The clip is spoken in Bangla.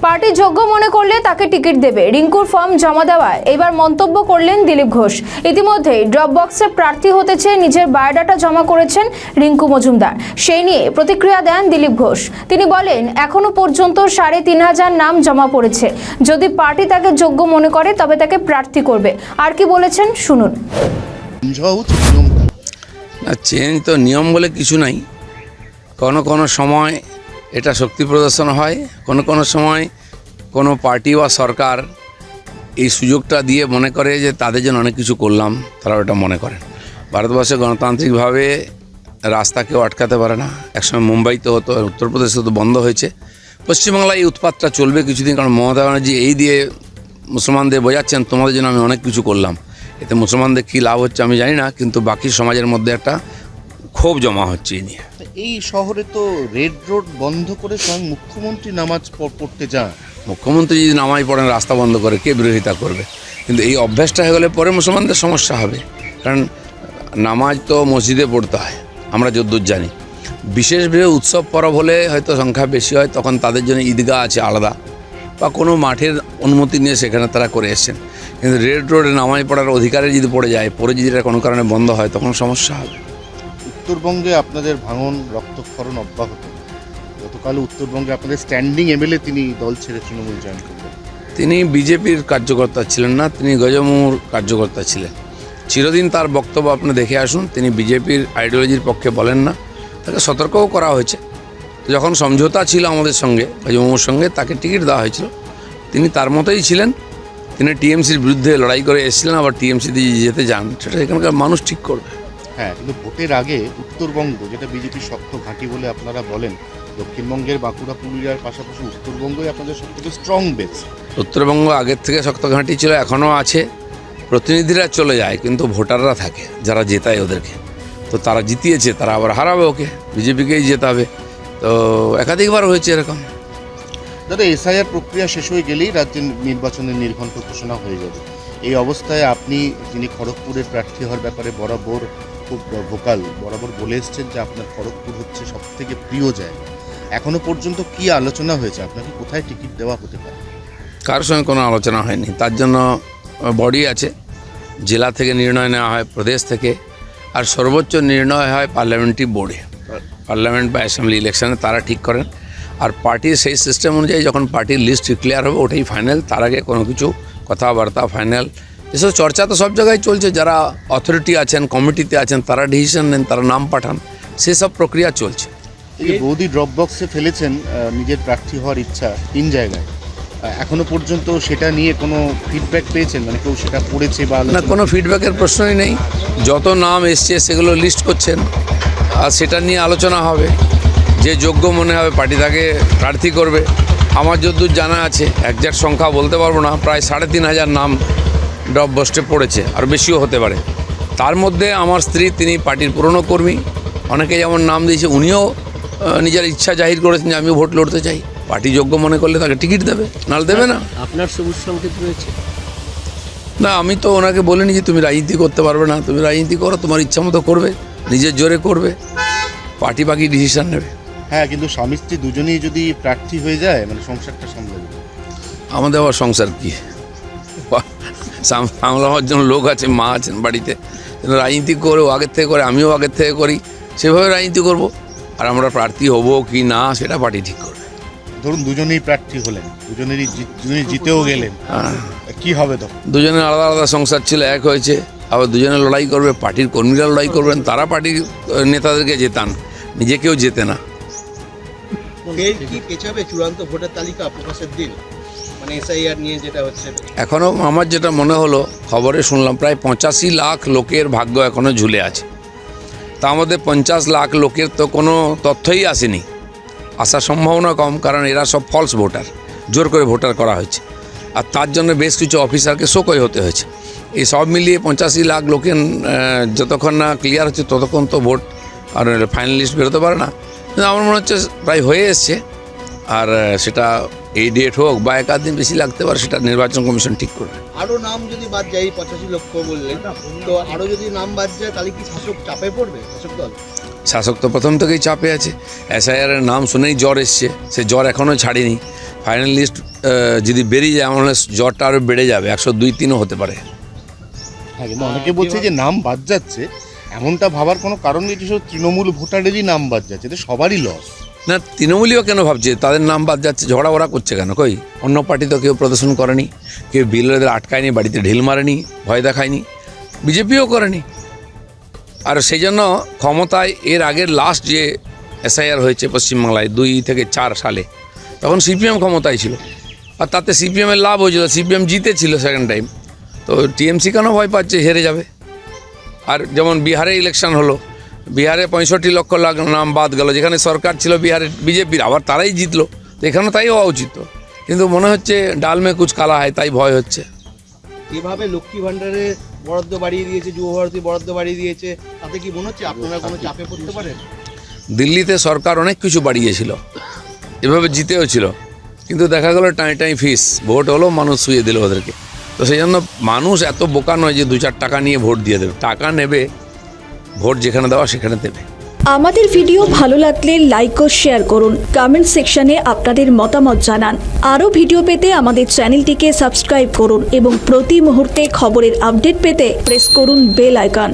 পার্টি যোগ্য মনে করলে তাকে টিকিট দেবে, রিঙ্কুর ফর্ম জমা দেওয়ায় এবার মন্তব্য করলেন দিলীপ ঘোষ। ইতিমধ্যেই ড্রপ বক্সে প্রার্থী হতে চেয়ে নিজের বায়োডাটা জমা করেছেন রিঙ্কু মজুমদার। সেই নিয়ে প্রতিক্রিয়া দেন দিলীপ ঘোষ। তিনি বলেন, এখনো পর্যন্ত 3500 নাম জমা পড়েছে। যদি পার্টি তাকে যোগ্য মনে করে তবে তাকে প্রার্থী করবে। আর কি বলেছেন শুনুন। না, চেঞ্জ তো নিয়ম বলে কিছু নাই। কোনো সময় এটা শক্তি প্রদর্শন হয়, কোনো সময় কোনো পার্টি বা সরকার এই সুযোগটা দিয়ে মনে করে যে তাদের জন্য অনেক কিছু করলাম, তারা ওটা মনে করেন। ভারতবর্ষে গণতান্ত্রিকভাবে রাস্তা কেউ আটকাতে পারে না। একসময় মুম্বাইতে হতো, উত্তরপ্রদেশে তো বন্ধ হয়েছে। পশ্চিমবাংলায় এই উৎপাতটা চলবে কিছুদিন, কারণ মমতা ব্যানার্জি এই দিয়ে মুসলমানদের বোঝাচ্ছেন তোমাদের জন্য আমি অনেক কিছু করলাম। এতে মুসলমানদের কী লাভ হচ্ছে আমি জানি না, কিন্তু বাকি সমাজের মধ্যে একটা ক্ষোভ জমা হচ্ছে এই নিয়ে। এই শহরে তো রেড রোড বন্ধ করে স্বয়ং মুখ্যমন্ত্রী নামাজ পড়তে যান। মুখ্যমন্ত্রী যদি নামাজ পড়েন, রাস্তা বন্ধ করে, কে বিরোধিতা করবে? কিন্তু এই অভ্যাসটা হয়ে গেলে পরে মুসলমানদের সমস্যা হবে। কারণ নামাজ তো মসজিদে পড়তে হয়, আমরা যদ্দূর জানি। বিশেষভাবে উৎসব পরব হলে হয়তো সংখ্যা বেশি হয়, তখন তাদের জন্য ঈদগাহ আছে আলাদা, বা কোনো মাঠের অনুমতি নিয়ে সেখানে তারা করে এসছেন। কিন্তু রেড রোডে নামাজ পড়ার অধিকারে যদি পড়ে যায়, পরে যদি এটা কোনো কারণে বন্ধ হয়, তখন সমস্যা হবে। উত্তরবঙ্গে আপনাদের ভাঙন রক্তক্ষরণ অব্যাহত। গতকাল উত্তরবঙ্গে আপনাদের স্ট্যান্ডিং এমএলএ তিনি দল ছেড়ে তৃণমূল জয়েন করলেন। তিনি বিজেপির কার্যকর্তা ছিলেন না, তিনি গজমুর কার্যকর্তা ছিলেন। চিরদিন তার বক্তব্য আপনি দেখে আসুন, তিনি বিজেপির আইডিওলজির পক্ষে বলেন না। তাকে সতর্কও করা হয়েছে। যখন সমঝোতা ছিল আমাদের সঙ্গে, গজমুর সঙ্গে, তাকে টিকিট দেওয়া হয়েছিল। তিনি তার মতোই ছিলেন। তিনি টিএমসির বিরুদ্ধে লড়াই করে এসেছিলেন, আবার টিএমসিতে যেতে যান, সেটা এখানকার মানুষ ঠিক করবে। হ্যাঁ, কিন্তু ভোটের আগে উত্তরবঙ্গ, যেটা বিজেপির শক্ত ঘাঁটি বলে আপনারা বলেন, দক্ষিণবঙ্গের বাঁকুড়া পুরুলিয়ার পাশাপাশি উত্তরবঙ্গই আপনাদের সবথেকে স্ট্রং বেস। উত্তরবঙ্গ আগের থেকে শক্ত ঘাঁটি ছিল, এখনও আছে। প্রতিনিধিরা চলে যায়, কিন্তু ভোটাররা থাকে, যারা জেতায় ওদেরকে। তো তারা জিতিয়েছে, তারা আবার হারাবে ওকে, বিজেপিকেই জেতাবে। তো একাধিকবার হয়েছে এরকম। দাদা, এসআইআর প্রক্রিয়া শেষ হয়ে গেলেই রাজ্যের নির্বাচনের নির্ঘণ্ট ঘোষণা হয়ে যাবে। এই অবস্থায় আপনি, যিনি খড়গপুরের প্রার্থী হওয়ার ব্যাপারে বরাবর খুব ভোকাল, বরাবর বলে এসছেন যে আপনার খড়গপুর হচ্ছে সবথেকে প্রিয় জায়গা। এখনো পর্যন্ত কি আলোচনা হয়েছে? আপনাকে কোথায় টিকিট দেওয়া হতে পারে? কারোর সঙ্গে কোনো আলোচনা হয়নি। তার জন্য বডি আছে, জেলা থেকে নির্ণয় নেওয়া হয়, প্রদেশ থেকে, আর সর্বোচ্চ নির্ণয় হয় পার্লামেন্টারি বোর্ডে। পার্লামেন্ট বা অ্যাসেম্বলি ইলেকশনে তারা ঠিক করেন। আর পার্টির সেই সিস্টেম অনুযায়ী যখন পার্টির লিস্ট ক্লিয়ার হবে, ওটাই ফাইনাল। তার আগে কোনো কিছু কথাবার্তা ফাইনাল এসব চর্চা তো সব জায়গায় চলছে। যারা অথরিটি আছেন, কমিটিতে আছেন, তারা ডিসিশন নেন, তারা নাম পাঠান, সেসব প্রক্রিয়া চলছে। বৌদি ড্রপ বক্সে ফেলেছেন নিজের প্রার্থী হওয়ার ইচ্ছা 3 জায়গায়। এখনো পর্যন্ত সেটা নিয়ে কোনো ফিডব্যাক পেয়েছেন? মানে কেউ সেটা পড়েছে বা না, কোনো ফিডব্যাকের প্রশ্নই নেই। যত নাম এসছে সেগুলো লিস্ট করছেন, আর সেটা নিয়ে আলোচনা হবে। যে যোগ্য মনে হবে পার্টি তাকে প্রার্থী করবে। আমার যতদূর জানা আছে, একজ্যাক্ট সংখ্যা বলতে পারবো না, প্রায় 3500 নাম ড্রপ বক্সে পড়েছে, আর বেশিও হতে পারে। তার মধ্যে আমার স্ত্রী, তিনি পার্টির পুরনো কর্মী, অনেকে যেমন নাম দিয়েছে, উনিও নিজের ইচ্ছা জাহির করেছেন যে আমিও ভোট লড়তে চাই। পার্টি যোগ্য মনে করলে তাকে টিকিট দেবে, নাহলে দেবে না। আপনার সবুজ সংকেত রয়েছে? না, আমি তো ওনাকে বলিনি যে তুমি রাজনীতি করতে পারবে না, তুমি রাজনীতি করো, তোমার ইচ্ছা মতো করবে, নিজের জোরে করবে, পার্টি বাকি ডিসিশন নেবে। হ্যাঁ, কিন্তু স্বামী স্ত্রী দুজনেই যদি প্রার্থী হয়ে যায়, মানে সংসারটা সামলাবে। আমাদের আবার সংসার কি, সামলাবার জন্য লোক আছে, মা আছেন বাড়িতে। রাজনীতি করেও আগের থেকে করে, আমিও আগের থেকে করি, সেভাবে রাজনীতি করব। আর আমরা প্রার্থী হব কি না সেটা পার্টি ঠিক করবে। ধরুন দুজনেই প্রার্থী হলেন, দুজনেই জিতেও গেলেন, কি হবে তখন? দুজনের আলাদা আলাদা সংসার ছিল, এক হয়েছে। আবার দুজনে লড়াই করবে, পার্টির কর্মীরা লড়াই করবেন, তারা পার্টির নেতাদেরকে জেতান, নিজেকেও জেতে না। কি পেছাবে চূড়ান্ত ভোটার তালিকা প্রকাশের দিন, মানে এসআইআর নিয়ে যেটা হচ্ছে? এখনও আমার যেটা মনে হলো, খবরে শুনলাম প্রায় 85 লাখ লোকের ভাগ্য এখনও ঝুলে আছে। তার মধ্যে 50 লাখ লোকের তো কোনো তথ্যই আসেনি, আসার সম্ভাবনা কম, কারণ এরা সব ফলস ভোটার, জোর করে ভোটার করা হয়েছে। আর তার জন্য বেশ কিছু অফিসারকে শোকই হতে হয়েছে। এই সব মিলিয়ে 85 লাখ লোকের যতক্ষণ না ক্লিয়ার হচ্ছে, ততক্ষণ তো ভোট আর ফাইনাল লিস্ট বেরোতে পারে না। কিন্তু আমার মনে হচ্ছে প্রায় হয়ে এসছে। আর সেটা এই ডেট হোক বা এক আধ দিন বেশি লাগতে পারে, সেটা নির্বাচন কমিশন ঠিক করবে। আরও নাম যদি বাদ যায়, 85 লক্ষ বললেন, তো আরও যদি নাম বাদ যায় তাহলে কি শাসক চাপে পড়বে, শাসক দল? শাসক তো প্রথম থেকেই চাপে আছে। এসআইআরের নাম শুনেই জ্বর এসছে, সে জ্বর এখনও ছাড়েনি। ফাইনাল লিস্ট যদি বেরিয়ে যায় আমার জ্বরটা আরও বেড়ে যাবে, 102-3ও হতে পারে। হ্যাঁ, কিন্তু অনেকে বলছে যে নাম বাদ যাচ্ছে, এমনটা ভাবার কোনো কারণ নেই যে শুধু তৃণমূল ভোটারেরই নাম বাদ যাচ্ছে, এটা সবারই লস। না, তৃণমূলীও কেন ভাবছে তাদের নাম বাদ যাচ্ছে? ঝগড়া ওরা করছে কেন? কই অন্য পার্টি তো কেউ প্রদর্শন করেনি, কেউ বিএলওদের আটকায়নি, বাড়িতে ঢিল মারেনি, ভয় দেখায়নি, বিজেপিও করেনি। আর সেই জন্য ক্ষমতায় এর আগের লাস্ট যে এসআইআর হয়েছে পশ্চিমবাংলায় 2 থেকে 4 সালে, তখন সিপিএম ক্ষমতায় ছিল, আর তাতে সিপিএমের লাভ হয়েছিল, সিপিএম জিতেছিল সেকেন্ড টাইম। তো টিএমসি কেন ভয় পাচ্ছে হেরে যাবে? আর যেমন বিহারে ইলেকশন হলো, বিহারে 65 লক্ষ নাম বাদ গেল, যেখানে সরকার ছিল বিহারের বিজেপির, আবার তারাই জিতলো। তো এখানে তাই হওয়া উচিত, কিন্তু মনে হচ্ছে ডাল মে কুচ কালা হয়, তাই ভয় হচ্ছে। যেভাবে লক্ষ্মী ভাণ্ডারে বরাদ্দ বাড়িয়ে দিয়েছে, যুব ভারতী বরাদ্দ বাড়িয়ে দিয়েছে, তাতে কি মনে হচ্ছে আপনারা কোনো চাপে পড়তে পারেন? দিল্লিতে সরকার অনেক কিছু বাড়িয়েছিল, এভাবে জিতেও ছিল, কিন্তু দেখা গেল টাই ফিস, ভোট হলো, মানুষ শুয়ে দিল ওদেরকে। তো সেই জন্য মানুষ এত বোকা নয় যে 2-4 টাকা নিয়ে ভোট দিয়ে দেবে। টাকা নেবে, ভোট যেখানে দেওয়া সেখানে দেবে। আমাদের ভিডিও ভালো লাগলে লাইক ও শেয়ার করুন, কমেন্ট সেকশনে আপনাদের মতামত জানান। আরও ভিডিও পেতে আমাদের চ্যানেলটিকে সাবস্ক্রাইব করুন এবং প্রতি মুহূর্তে খবরের আপডেট পেতে প্রেস করুন বেল আইকন।